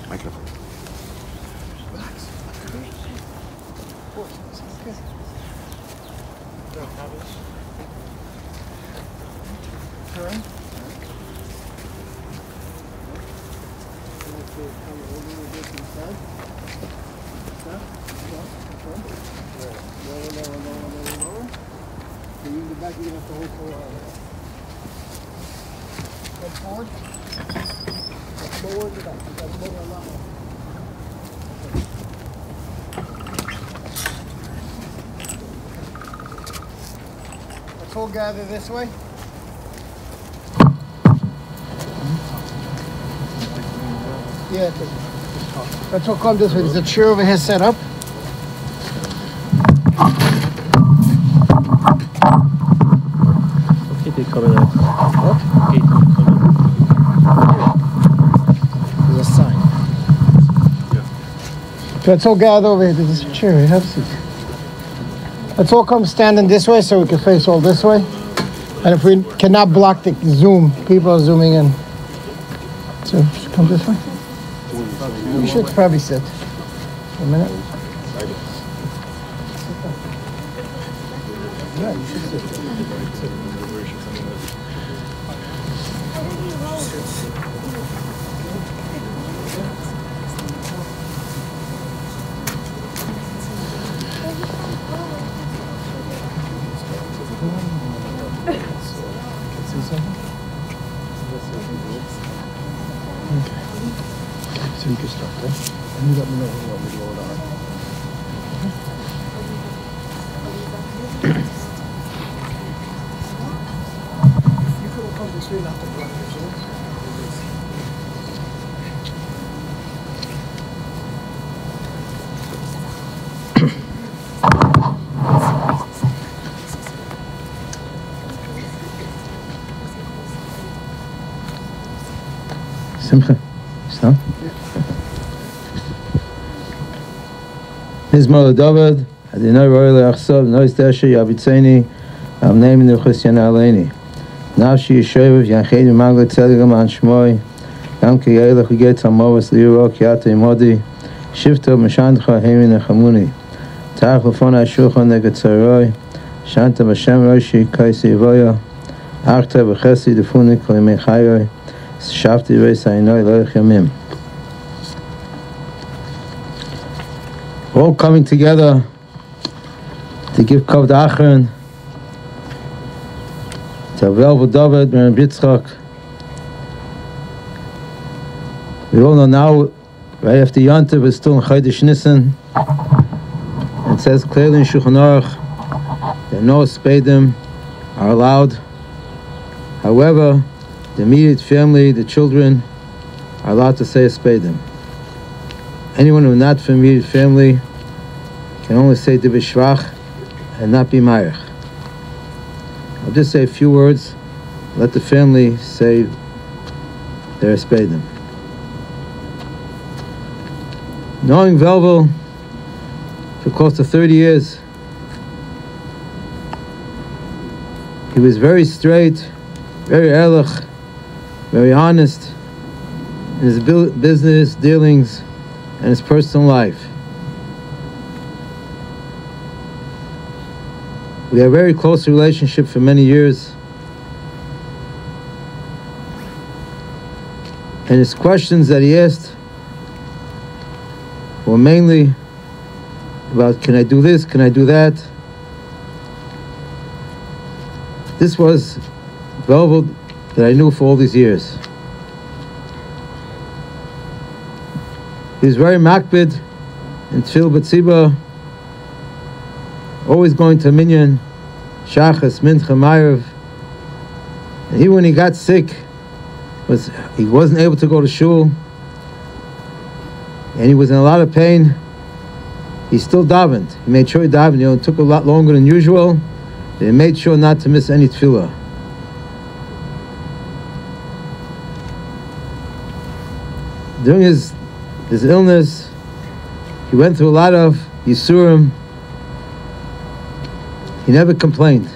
Microphone. Relax. Turn. Lower. So you in the back, you're going to have to hold for a while. Head forward. Lower the back. You got to lower a lot more. Let's all gather this way. Yeah, let's all come this way. There's a chair over here set up. There's a sign. Yeah. So let's all gather over here. There's a chair. Have a seat. Let's all come standing this way so we can face all this way. And if we cannot block the Zoom, people are zooming in. So just come this way. You should probably sit. For a minute. Yeah, you should sit. So you can start there. And you let me know when you want me to load on. You could have come this way, not to block your Zoom. Simcha. Stop. Mizmor David, Adonai Roy Leachsov, Nois Desha Yavitzeni, Am Name Nuchas Yana Aleini. Nafshi Yeshoyev Yanchedi Magla Tzedegam An Shmoy, Yam Ki Yelech Uget Hamovas Liuro Kiata Imodi, Shifto Meshandcha Hemin Echamuni, Tarach Lefona Shulchan Negat Tzaroi, Shanta Bashem Roshi Kaisi Yevoya, Achta B'Chesi Defuni Kolimei Chayoy, Shafti Reisayinoi Loich Yamim. All coming together to give Kavod Achron to Velvel David and Yitzchok. We all know now, right after Yontiv, we're still in Chodesh Nisan. It says clearly in Shulchan Aruch that no speidim are allowed. However, the immediate family, the children, are allowed to say a speidim. Anyone who is not from immediate family can only say Divrei Shvach and not be Mayach. I'll just say a few words, let the family say their speidim. Knowing Velvel for close to 30 years, he was very straight, very ehrlich, very honest in his business dealings and his personal life. We had a very close relationship for many years. And his questions that he asked were mainly about, can I do this, can I do that? This was Velvel that I knew for all these years. He was very makbid in Tfil B'Tziba, always going to Minyan, Shachas, Mincha, Ma'ariv. And even when he got sick, he wasn't able to go to shul, and he was in a lot of pain, he still davened. He made sure he davened. It took a lot longer than usual, but he made sure not to miss any tefillah. During his illness, he went through a lot of Yisurim. He never complained.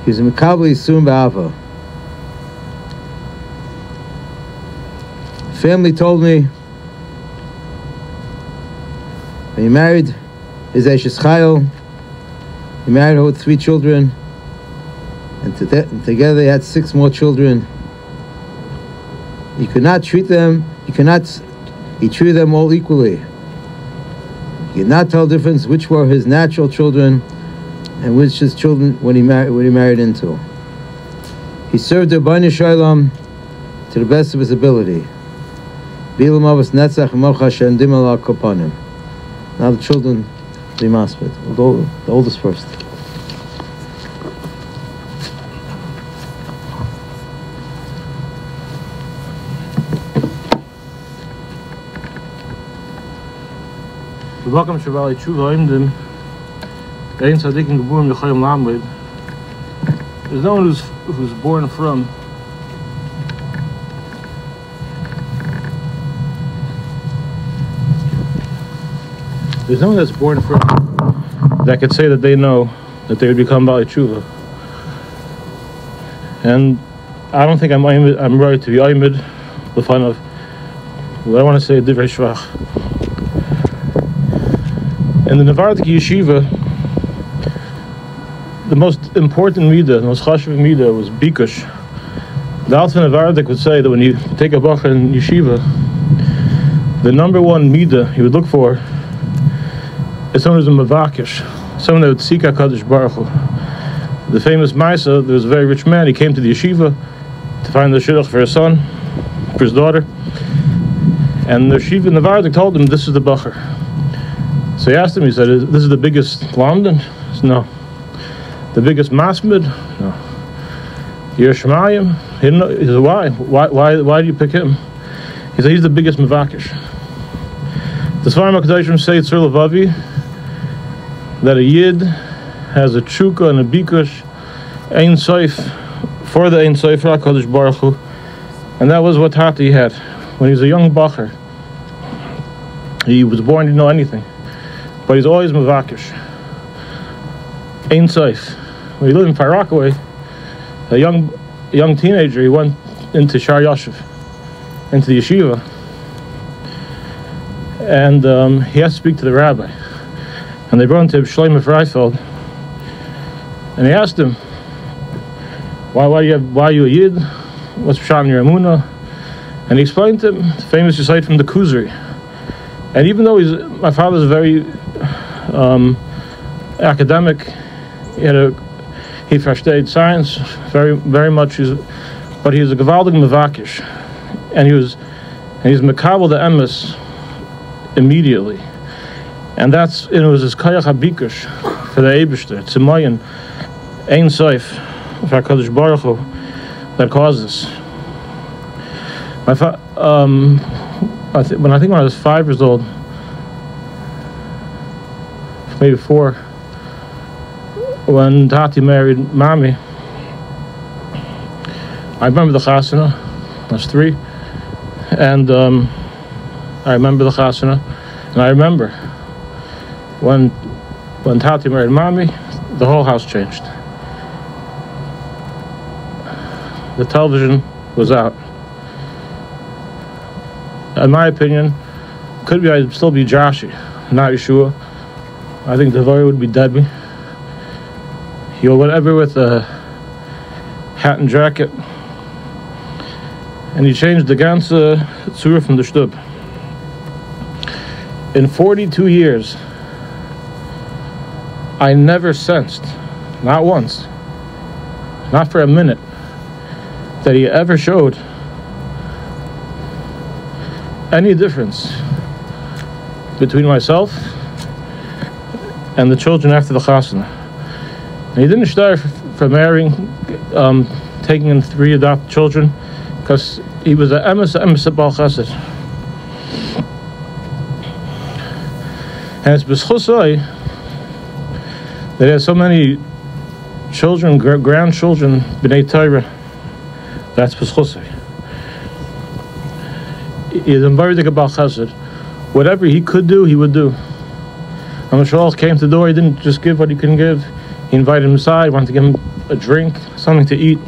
He was a Mekabel Yisurim Ba'ava. family told me when he married his Eishes Chayil, he married her with 3 children, and together they had 6 more children. He could not treat them, he treated them all equally. He could not tell the difference which were his natural children and which his children when he married into. He served the Bnei Shalom to the best of his ability. Now the children, the Maspid. The oldest first. Welcome to Valley Tshuva Imdim. Ein Tzadikim Geburim Yechayim Lamed. There's no one who's born from. There's no one that's born from that could say that they know that they would become Valley Tshuva. And I don't think I'm right to be Aymed the fun of. What I want to say Divrei Shvach. In the Nevardik Yeshiva, the most important midah, the most chashuv midah was bikush. The Alter Nevardik would say that when you take a bacher in Yeshiva, the number one midah he would look for is someone who's a mavakish, someone that would seek HaKadosh Baruch Hu. The famous Meister, there was a very rich man, he came to the Yeshiva to find the shidduch for his son, for his daughter, and the Yeshiva Nevardik told him, this is the bacher. So he asked him, he said, this is the biggest London? He said, no. The biggest Masmid? No. Yerushalayim? He didn't know. He said, why? Why do you pick him? He said, he's the biggest Mavakish. The Svarim HaKadoshim say, Tzur Levavi, that a Yid has a Tshuka and a Bikush, Ein Sof, for the Ein Sof, HaKadosh Baruch Hu. And that was what Tati had. When he was a young Bacher, he was born, he didn't know anything. But he's always mavakish. Ein Sof. When he lived in Far Rockaway, a young teenager, he went into Shar Yashiv, into the yeshiva, and he had to speak to the rabbi. And they brought him to Shlomo Freifeld, and he asked him, why are you a Yid? What's Pshat in your Emunah? And he explained to him the famous recite from the Kuzari. And even though my father's very academic, he versteht science very, very much, but he was a gewaldig mevakish, and he's mekabel the emes immediately, and it was his kayach habikush for the Eibishter, Tzemayin, Ein Sof, for HaKadosh Baruch Hu, that caused this. When I was 5 years old, maybe 4, when Tati married Mami, I remember the chasana. I was 3, and I remember the chasana, and I remember when Tati married Mami, the whole house changed. The television was out. In my opinion, I'd still be Joshi, not Yeshua. I think Devorah would be Debbie. He went everywhere with a hat and jacket, and he changed the ganze tzura from the shtub. In 42 years, I never sensed, not once, not for a minute, that he ever showed any difference between myself and the children after the chasana. And he didn't start from marrying, taking in 3 adopted children, because he was an emes bal chesed. And it's b'schusai that he has so many children, grandchildren, b'nei Torah. That's b'schusai. He's a very big bal chesed. Whatever he could do, he would do. When Shaul came to the door, he didn't just give what he couldn't give. He invited him inside, wanted to give him a drink, something to eat,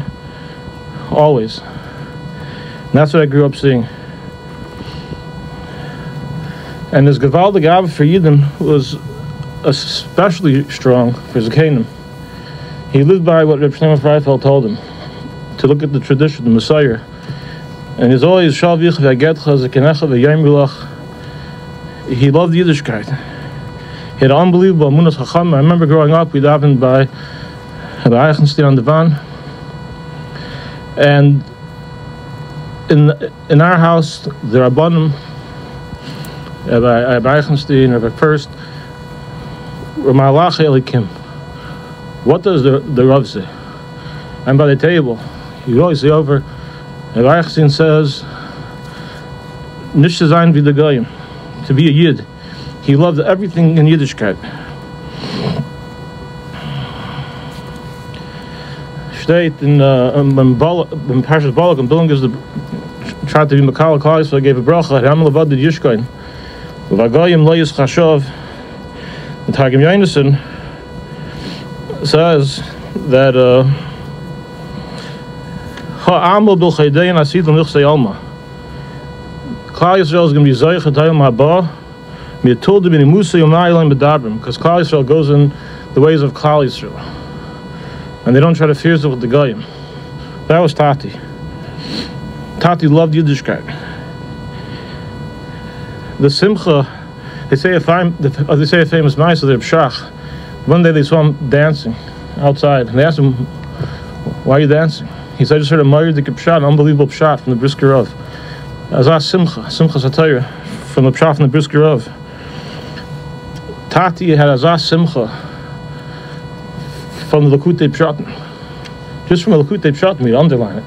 always. And that's what I grew up seeing. And his Gewaldige Gabe for Yidden was especially strong for Zakanim. He lived by what Reb Shlomo Freifeld told him, to look at the tradition, the Messiah. And he's always Shalvich v'agetcha zekenecha v'yayim. He loved Yiddishkeit. He had unbelievable Amunas Chacham. I remember growing up, we'd davened by Eichenstein on the van. And in our house, the Rabbanim, Rabbi Eichenstein, Rabbi First, were Malachei Elikim. What does the Rav say? And by the table, you always say over, Rabbi Eichenstein says, Nish Zayin V'Dagayim, to be a Yid. He loved everything in Yiddishkeit. State in Parshas Balak, and Billing is tried to be Makal Klal, so I gave a bracha. Ram Levad did Yishkoin. V'Vagayim Lo Yischashov. The Targum Yonason says that Ha'amel B'Chaydein Asid L'Nichsei Alma. Klal Yisrael is going to be Zayich Atayim Haba. Because Klal Yisrael goes in the ways of Klal Yisrael, and they don't try to fierce it with the Goyim. That was Tati. Tati loved Yiddishkeit. The Simcha, they say a famous Meister, the Pshach. One day they saw him dancing outside, and they asked him, "Why are you dancing?" He said, "I just heard a Meister Pshat, an unbelievable Pshat from the Brisker Rav. Azah Simcha Satayra from the Pshat from the Brisker Rav." Tati had Azah Simcha from the Lakutei Pshatim. Just from the Lakutei Pshatim, he'd underline it,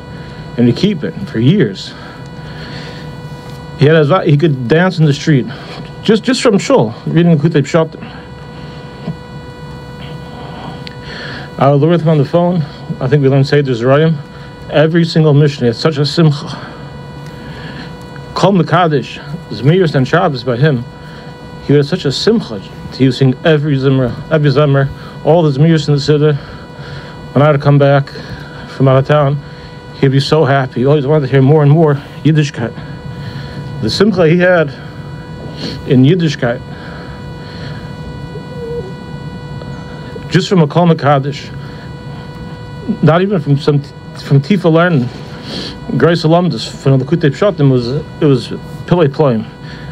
and he'd keep it for years. He had Azah, he could dance in the street, just from Shul, reading Lakutei Pshatim. I was with him on the phone. I think we learned Seder Zerayim. Every single Mishnah had such a Simcha. Kol Mekadesh, Zmiris and Shabbos by him, he had such a Simcha. He would sing every Zimmer, all the Zmiris in the Siddur. When I would come back from out of town, he'd be so happy. He always wanted to hear more and more Yiddishkeit. The Simcha he had in Yiddishkeit, just from a Kol Mekadesh, not even from Tifa learning, Grace Alumdus, from the Lakutei Pshatim, it was Pillei Ploim.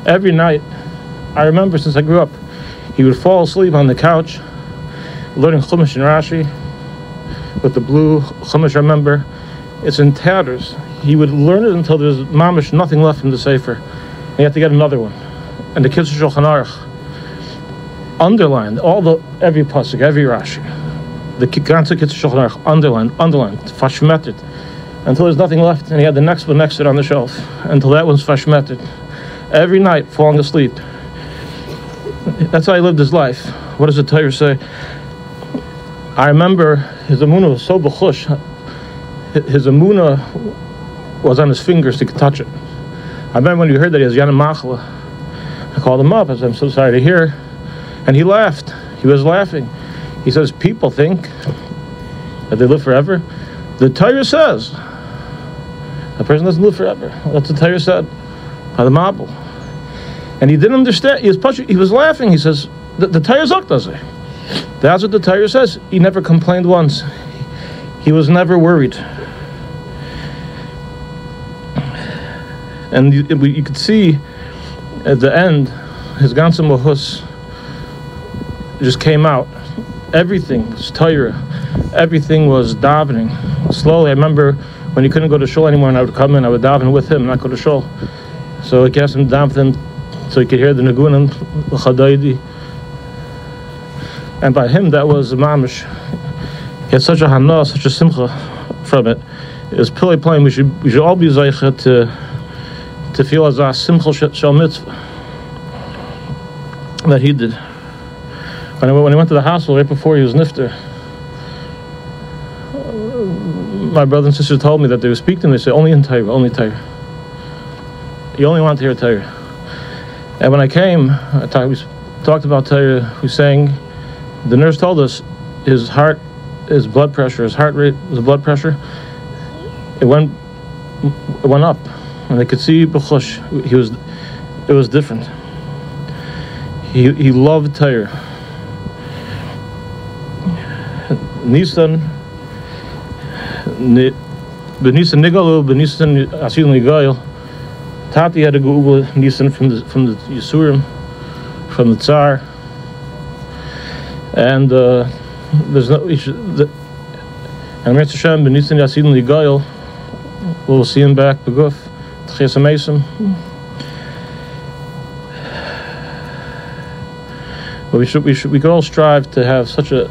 Every night, I remember since I grew up, he would fall asleep on the couch, learning Chumash and Rashi, with the blue Chumash, I remember. It's in tatters. He would learn it until there's mamish nothing left in the Sefer. And he had to get another one. And the kids of Shulchan Aruch underlined every pasuk, every Rashi. The ganze kids of Shulchan Aruch underlined, fashmetet, until there's nothing left. And he had the next one next to it on the shelf, until that one's fashmetet. Every night, falling asleep. That's how he lived his life. What does the Torah say? I remember his emunah was so b'chush. His emunah was on his fingers, he could touch it. I remember when he heard that he has Yanim Machla. I called him up. I said, "I'm so sorry to hear." And he laughed. He was laughing. He says, "People think that they live forever. The Torah says a person doesn't live forever. That's what the Torah said by the Mabul." And he didn't understand. He was laughing. He says, "The Torah Zok does it. That's what the Torah says." He never complained once. He was never worried. And you could see at the end, his ganze Mohus just came out. Everything was Torah. Everything was davening. Slowly, I remember when he couldn't go to shul anymore, and I would come in, I would daven with him, not go to shul. So I asked him to daven with him, so he could hear the Nagunim, the Chadaydi. And by him, that was mamish. He had such a hana, such a simcha from it. It was Pillei Ploim. We should all be zeicha to feel as a simcha shel mitzvah that he did. When he went to the hospital right before he was nifter, my brother and sister told me that they would speak to him. They said, "Only in Torah, only Torah. You only want to hear Torah." And when I came, we talked about Torah. We sang. The nurse told us his heart, his blood pressure, his heart rate, his blood pressure, it went up, and they could see b'chush. It was different. He loved Torah. Nisan Nigalu, Benisan Asil Nigail. Tati had to Google Nisan from the Yisurim, from the Tsar, and there's no. And Meister Shem Benisan Asil Nigail. We'll see him back. Beguf Tchias Mason. But we could all strive to have such a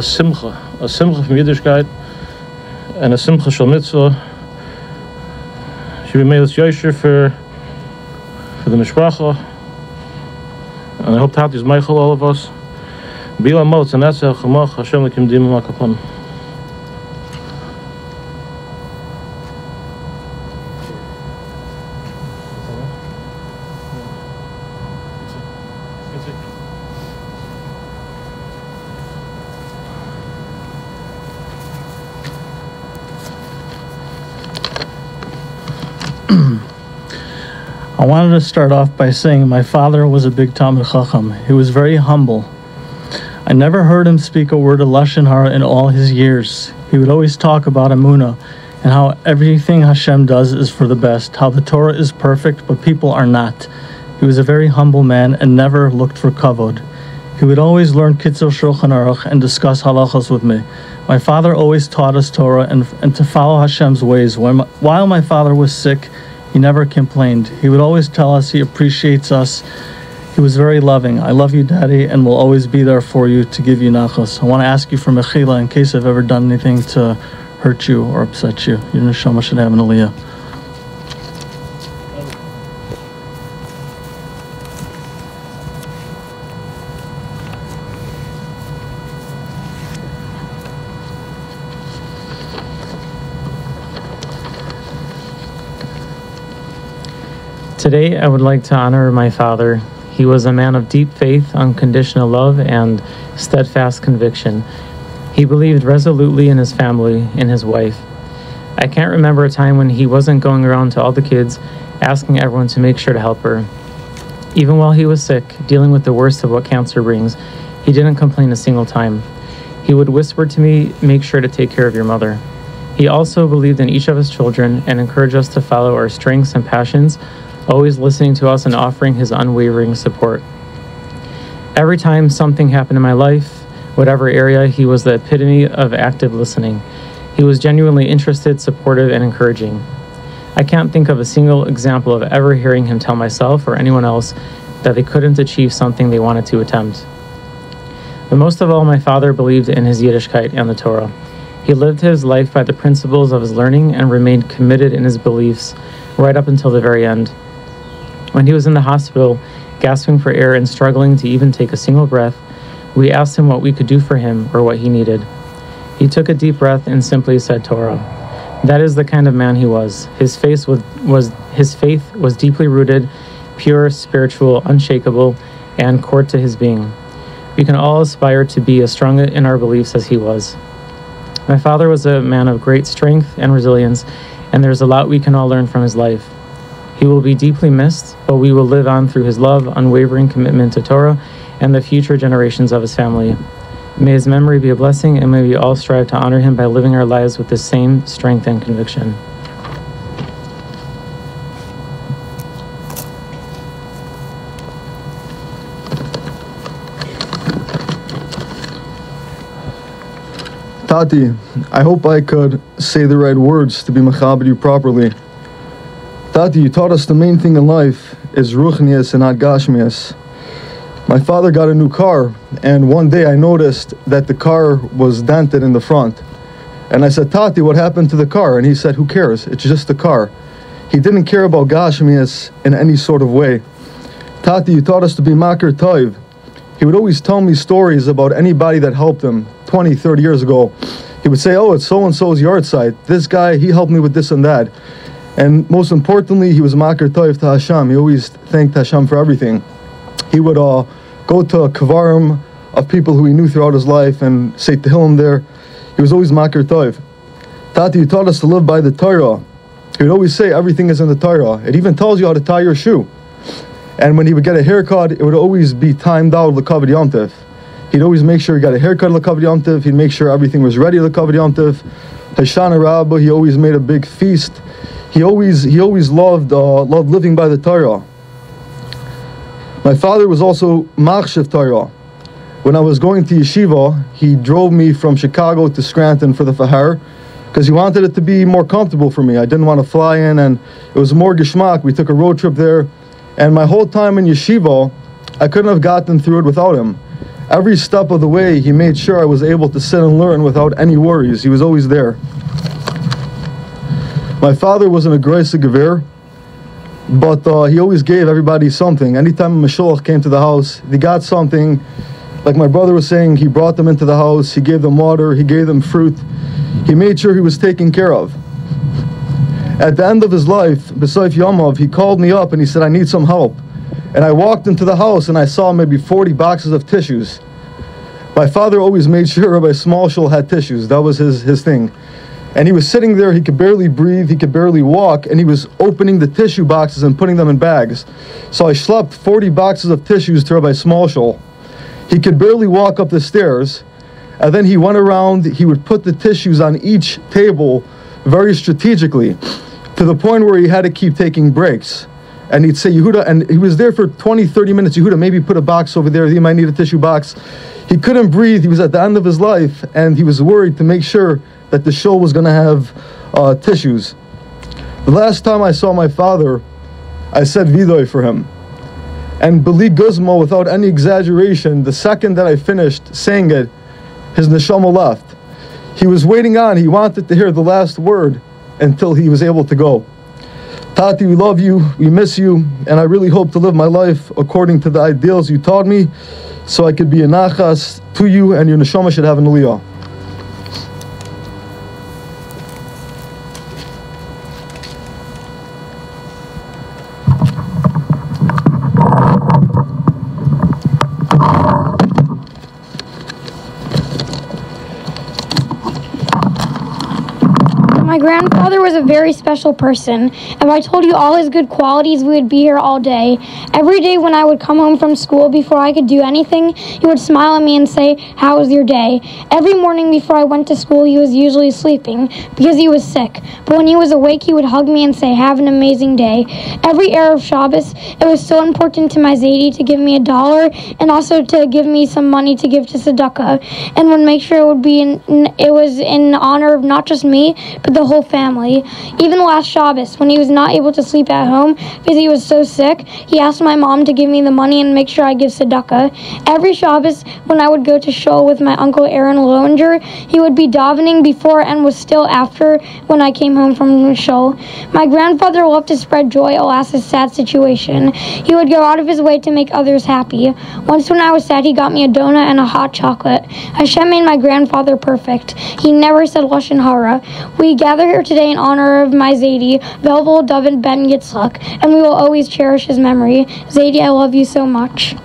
simcha from Yiddishkeit, and a simcha shel mitzvah. Should be made as yosher for the mishpacha, and I hope Tati is meichel all of us. Bila motz and that's chamach Hashem lekim dim makapon. I wanted to start off by saying my father was a big Talmid Chacham. He was very humble. I never heard him speak a word of Lashon Hara in all his years. He would always talk about Emunah and how everything Hashem does is for the best, how the Torah is perfect, but people are not. He was a very humble man and never looked for kavod. He would always learn Kitzur Shulchan Aruch and discuss halachos with me. My father always taught us Torah and to follow Hashem's ways. While my father was sick, he never complained. He would always tell us he appreciates us. He was very loving. I love you, Daddy, and will always be there for you to give you nachos. I want to ask you for mechila in case I've ever done anything to hurt you or upset you. Your neshama should have an aliyah. Today, I would like to honor my father. He was a man of deep faith, unconditional love, and steadfast conviction. He believed resolutely in his family, in his wife. I can't remember a time when he wasn't going around to all the kids, asking everyone to make sure to help her. Even while he was sick, dealing with the worst of what cancer brings, he didn't complain a single time. He would whisper to me, "Make sure to take care of your mother." He also believed in each of his children and encouraged us to follow our strengths and passions, always listening to us and offering his unwavering support. Every time something happened in my life, whatever area, he was the epitome of active listening. He was genuinely interested, supportive, and encouraging. I can't think of a single example of ever hearing him tell myself or anyone else that they couldn't achieve something they wanted to attempt. But most of all, my father believed in his Yiddishkeit and the Torah. He lived his life by the principles of his learning and remained committed in his beliefs right up until the very end. When he was in the hospital, gasping for air and struggling to even take a single breath, we asked him what we could do for him or what he needed. He took a deep breath and simply said Torah. That is the kind of man he was. His faith was deeply rooted, pure, spiritual, unshakable, and core to his being. We can all aspire to be as strong in our beliefs as he was. My father was a man of great strength and resilience, and there's a lot we can all learn from his life. He will be deeply missed, but we will live on through his love, unwavering commitment to Torah, and the future generations of his family. May his memory be a blessing, and may we all strive to honor him by living our lives with the same strength and conviction. Tati, I hope I could say the right words to be mechaber you properly. Tati, you taught us the main thing in life is ruchnias and not gashmias. My father got a new car, and one day I noticed that the car was dented in the front. And I said, Tati, what happened to the car? And he said, who cares? It's just a car. He didn't care about gashmias in any sort of way. Tati, you taught us to be makar toiv. He would always tell me stories about anybody that helped him 20, 30 years ago. He would say, oh, it's so-and-so's yard site. This guy, he helped me with this and that. And most importantly, he was makar toiv to Hashem. He always thanked Hashem for everything. He would go to a kavarim of people who he knew throughout his life and say tehillim there. He was always makar toiv. Tati, you taught us to live by the Torah. He would always say everything is in the Torah. It even tells you how to tie your shoe. And when he would get a haircut, it would always be timed out L'Kavod Yom Tov. He'd always make sure he got a haircut L'Kavod Yom Tov. He'd make sure everything was ready L'Kavod Yom Tov. Hoshana Rabbah, he always made a big feast. He always loved living by the Torah. My father was also Machshav Torah. When I was going to yeshiva, he drove me from Chicago to Scranton for the Fahar because he wanted it to be more comfortable for me. I didn't want to fly in, and it was more geschmack. We took a road trip there, and my whole time in yeshiva, I couldn't have gotten through it without him. Every step of the way, he made sure I was able to sit and learn without any worries. He was always there. My father was an aggressive gever, but he always gave everybody something. Anytime a Mashiach came to the house, they got something. Like my brother was saying, he brought them into the house, he gave them water, he gave them fruit. He made sure he was taken care of. At the end of his life, B'Sayf Yomov, he called me up and he said, I need some help. And I walked into the house and I saw maybe 40 boxes of tissues. My father always made sure Rabbi Smallshul had tissues. That was his thing. And he was sitting there, he could barely breathe, he could barely walk, and he was opening the tissue boxes and putting them in bags. So I schlepped 40 boxes of tissues to Rabbi Smallshul. He could barely walk up the stairs, and then he went around, he would put the tissues on each table very strategically, to the point where he had to keep taking breaks. And he'd say, Yehuda, and he was there for 20, 30 minutes, Yehuda, maybe put a box over there, you might need a tissue box. He couldn't breathe, he was at the end of his life, and he was worried to make sure that the show was going to have tissues. The last time I saw my father, I said Vidoy for him. And Beli Guzmo, without any exaggeration, the second that I finished saying it, his neshama left. He was waiting on, he wanted to hear the last word until he was able to go. Tati, we love you, we miss you, and I really hope to live my life according to the ideals you taught me, so I could be a nachas to you, and your neshama should have an aliyah. My grandfather was a very special person. If I told you all his good qualities, we would be here all day. Every day when I would come home from school, before I could do anything, he would smile at me and say, "How was your day?" Every morning before I went to school, he was usually sleeping because he was sick. But when he was awake, he would hug me and say, "Have an amazing day." Every Erev Shabbos, it was so important to my Zaidi to give me $1 and also to give me some money to give to tzedakah, and would make sure it was in honor of not just me, but the whole family. Even last Shabbos, when he was not able to sleep at home because he was so sick, he asked my mom to give me the money and make sure I give tzedakah. Every Shabbos, when I would go to shul with my uncle Aaron Lowinger, he would be davening before and was still after when I came home from shul. My grandfather loved to spread joy alas his sad situation. He would go out of his way to make others happy. Once when I was sad, he got me a donut and a hot chocolate. Hashem made my grandfather perfect. He never said Lashon Hara. We gather here today in honor of my Zaidi, Velvel David Ben Yitzchok, and we will always cherish his memory. Zaidi, I love you so much.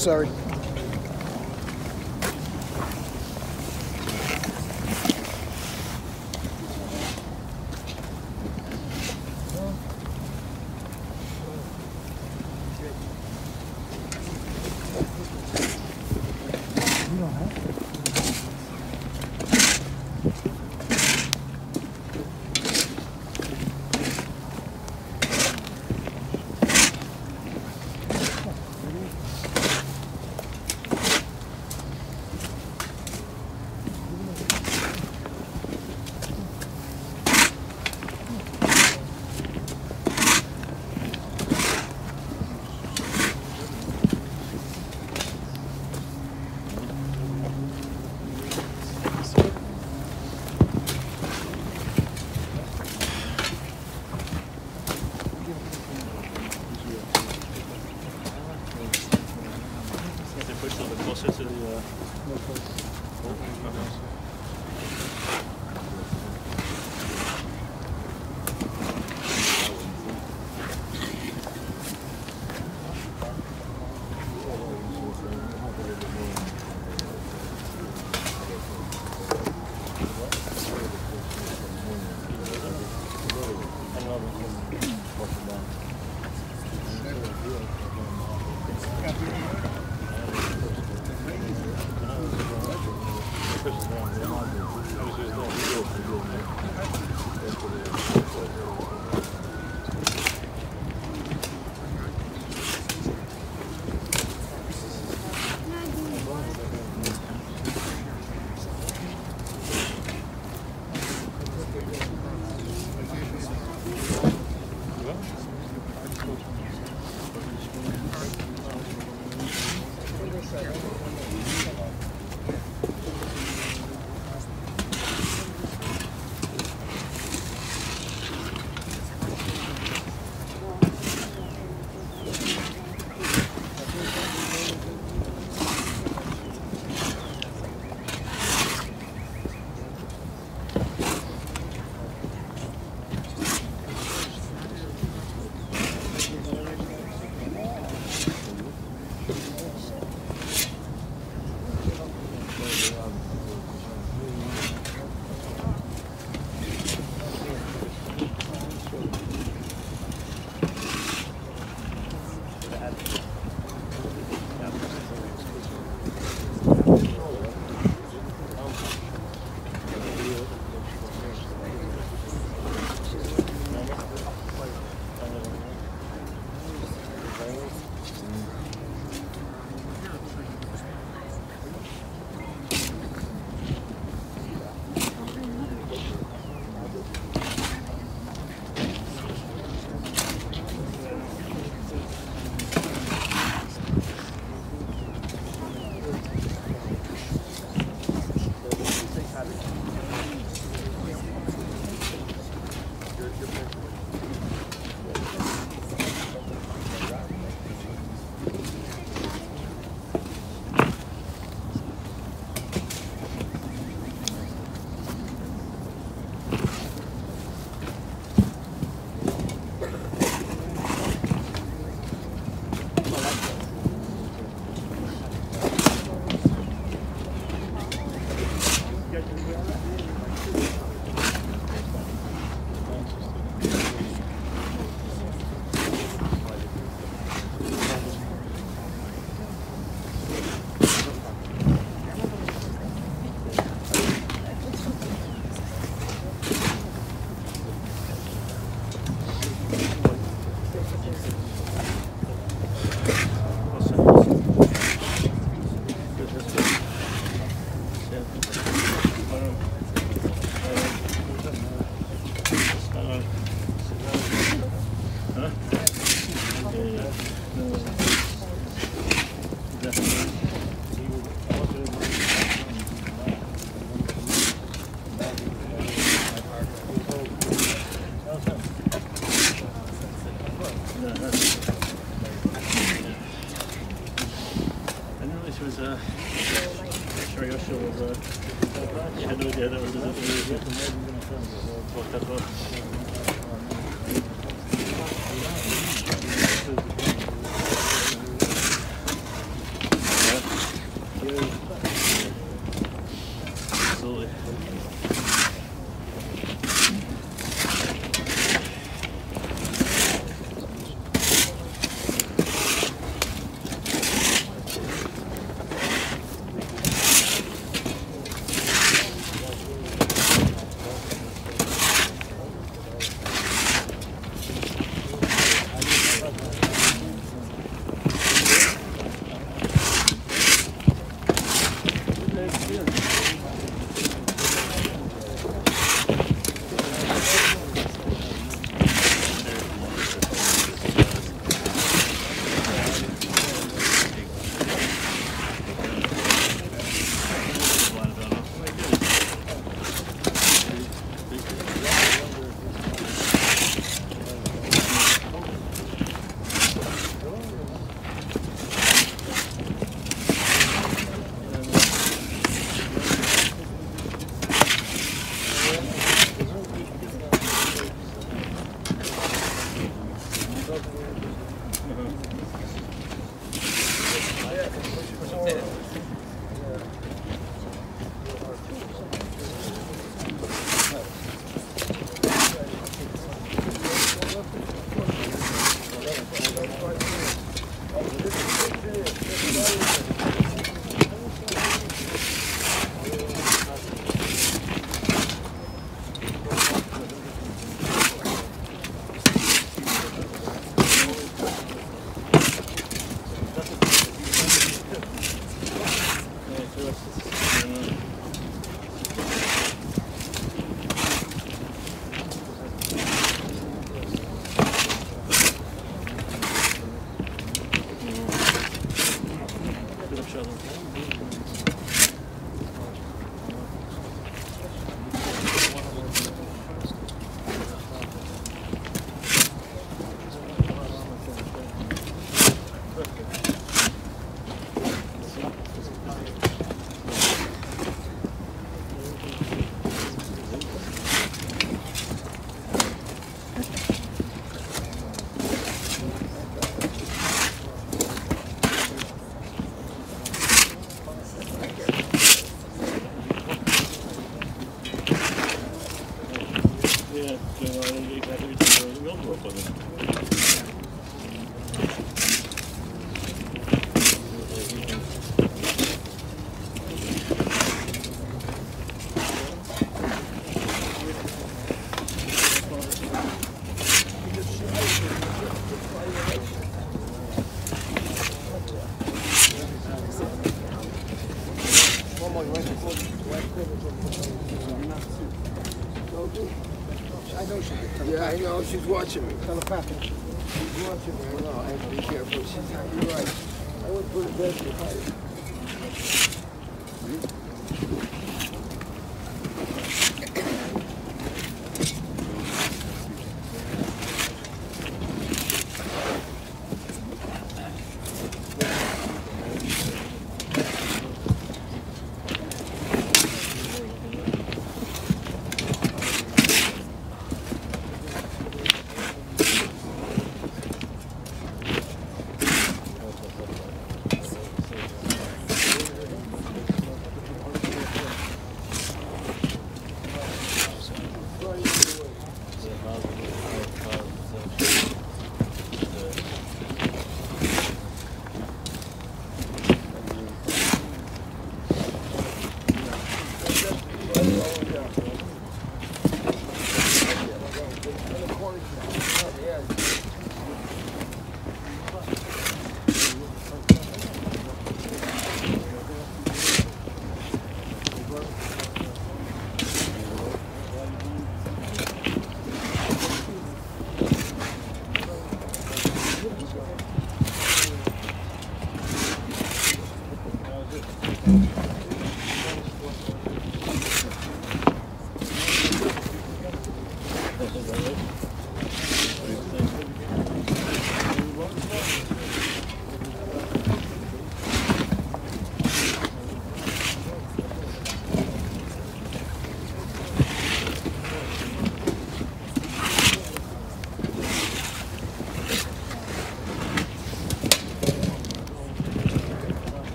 sorry. Absolutely. Yeah, I know. She's watching me. Telepathic. She's watching me. I know. I have to be careful. You're right. I would put it bed to hide.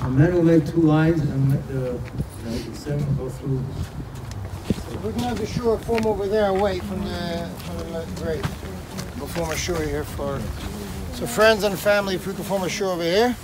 And then we'll make 2 lines and let the seven go through. We're going to have the shore form over there away from the grave. We'll form a shore here for... So friends and family, if we can form a shore over here.